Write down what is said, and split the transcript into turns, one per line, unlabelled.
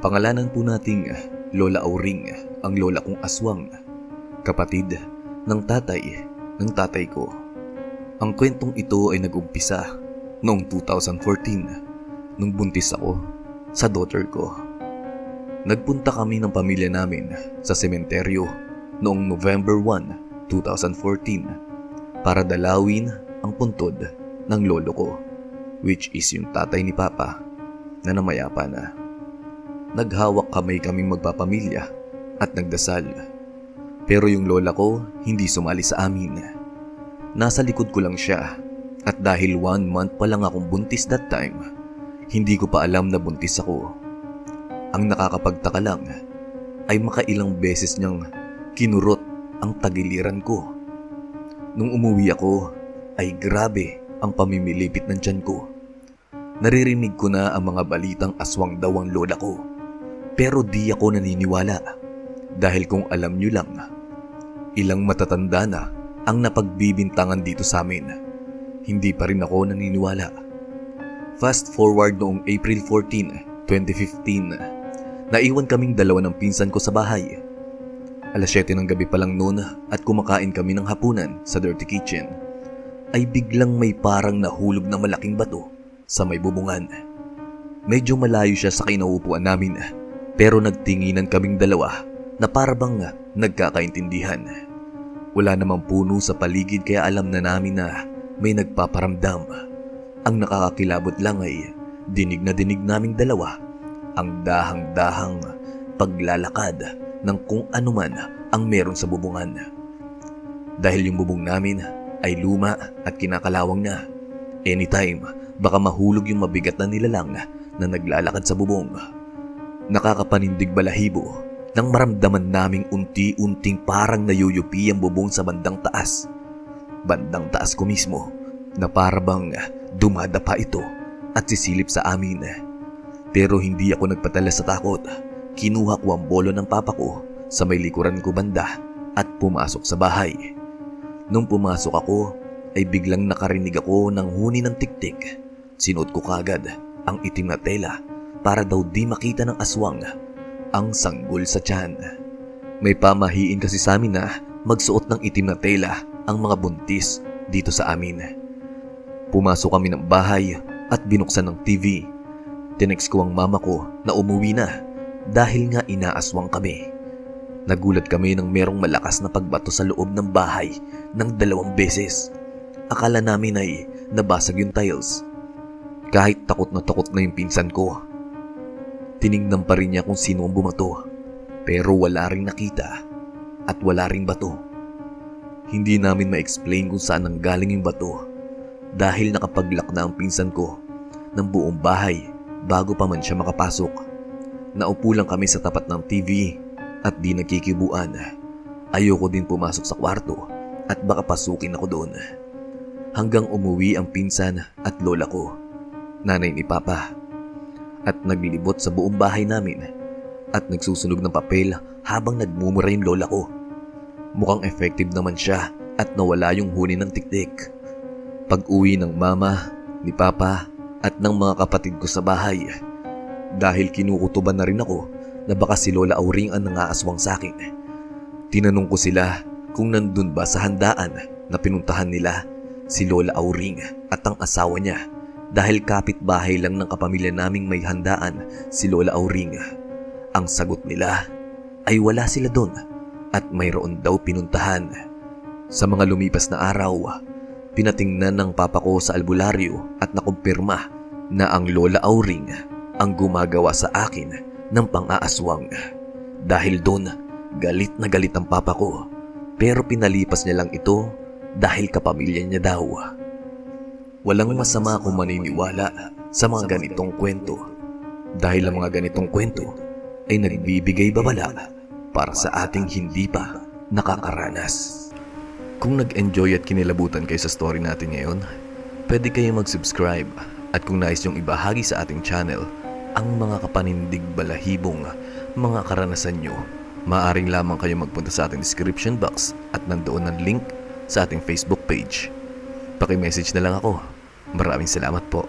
Pangalanan po nating Lola Auring, ang lola kong aswang, kapatid ng tatay ko. Ang kwentong ito ay nag-umpisa noong 2014 nung buntis ako sa daughter ko. Nagpunta kami ng pamilya namin sa sementeryo noong November 1, 2014 para dalawin ang puntod ng lolo ko, which is yung tatay ni Papa na namayapa na. Naghawak kaming magpapamilya at nagdasal. Pero yung lola ko hindi sumali sa amin. Nasa likod ko lang siya at dahil 1 month pa lang akong buntis that time, hindi ko pa alam na buntis ako. Ang nakakapagtaka lang ay makailang beses niyang kinurot ang tagiliran ko. Nung umuwi ako ay grabe ang pamimilipit ng tiyan ko. Naririnig ko na ang mga balitang aswang daw ang lola ko. Pero di ako naniniwala dahil kung alam nyo lang, ilang matatanda na ang napagbibintangan dito sa amin. Hindi pa rin ako naniniwala. Fast forward noong April 14, 2015, naiwan kaming dalawa ng pinsan ko sa bahay. Alas 7 ng gabi pa lang noon at kumakain kami ng hapunan sa dirty kitchen, ay biglang may parang nahulog na malaking bato sa may bubungan. Medyo malayo siya sa kinauupuan namin. Pero nagtinginan kaming dalawa na parabang nagkakaintindihan. Wala namang puno sa paligid kaya alam na namin na may nagpaparamdam. Ang nakakakilabot lang ay dinig na dinig naming dalawa ang dahang-dahang paglalakad ng kung anuman ang meron sa bubungan. Dahil yung bubong namin ay luma at kinakalawang na, anytime baka mahulog yung mabigat na nilalang na naglalakad sa bubong. Nakakapanindig balahibo nang maramdaman naming unti-unting parang nayuyupi ang bubong sa bandang taas. Bandang taas ko mismo na parabang dumadapa ito at sisilip sa amin. Pero hindi ako nagpatala sa takot. Kinuha ko ang bolo ng papa ko sa may likuran ko banda at pumasok sa bahay. Nung pumasok ako ay biglang nakarinig ako ng huni ng tiktik. Sinuot ko kagad ang itim na tela para daw di makita ng aswang ang sanggol sa tiyan. May pamahiin kasi sa amin na magsuot ng itim na tela ang mga buntis dito sa amin. Pumasok kami ng bahay at binuksan ng TV. Tinext ko ang mama ko na umuwi na dahil nga inaaswang kami. Nagulat kami nang merong malakas na pagbato sa loob ng bahay ng 2 beses. Akala namin ay nabasag yung tiles. Kahit takot na yung pinsan ko, tiningnan pa rin niya kung sino ang bumato, pero wala ring nakita at wala ring bato. Hindi namin ma-explain kung saan nanggaling yung bato dahil nakapag-lock na ang pinsan ko ng buong bahay bago pa man siya makapasok. Naupo lang kami sa tapat ng TV at di nagkikibuan. Ayoko din pumasok sa kwarto at baka pasukin ako doon. Hanggang umuwi ang pinsan at lola ko, nanay ni Papa, at naglilibot sa buong bahay namin at nagsusunog ng papel habang nagmumura yung lola ko. Mukhang effective naman siya at nawala yung huni ng tiktik. Pag-uwi ng mama, ni Papa at ng mga kapatid ko sa bahay, dahil kinukutuban na rin ako na baka si Lola Auring ang nangaaswang sa akin, tinanong ko sila kung nandun ba sa handaan na pinuntahan nila si Lola Auring at ang asawa niya. Dahil kapitbahay lang ng kapamilya naming may handaan si Lola Auring. Ang sagot nila ay wala sila doon at mayroon daw pinuntahan. Sa mga lumipas na araw, pinatingnan ng papa ko sa albularyo at nakumpirma na ang Lola Auring ang gumagawa sa akin ng pang-aaswang. Dahil doon, galit na galit ang papa ko, pero pinalipas niya lang ito dahil kapamilya niya daw. Walang masama kung maniniwala sa mga ganitong kwento dahil ang mga ganitong kwento ay nagbibigay babala para sa ating hindi pa nakakaranas. Kung nag-enjoy at kinilabutan kayo sa story natin ngayon, pwede kayong mag-subscribe at kung nais nyong ibahagi sa ating channel ang mga kapanindig balahibong mga karanasan nyo, maaaring lamang kayo magpunta sa ating description box at nandoon ang link sa ating Facebook page. Paki-message na lang ako. Maraming salamat po.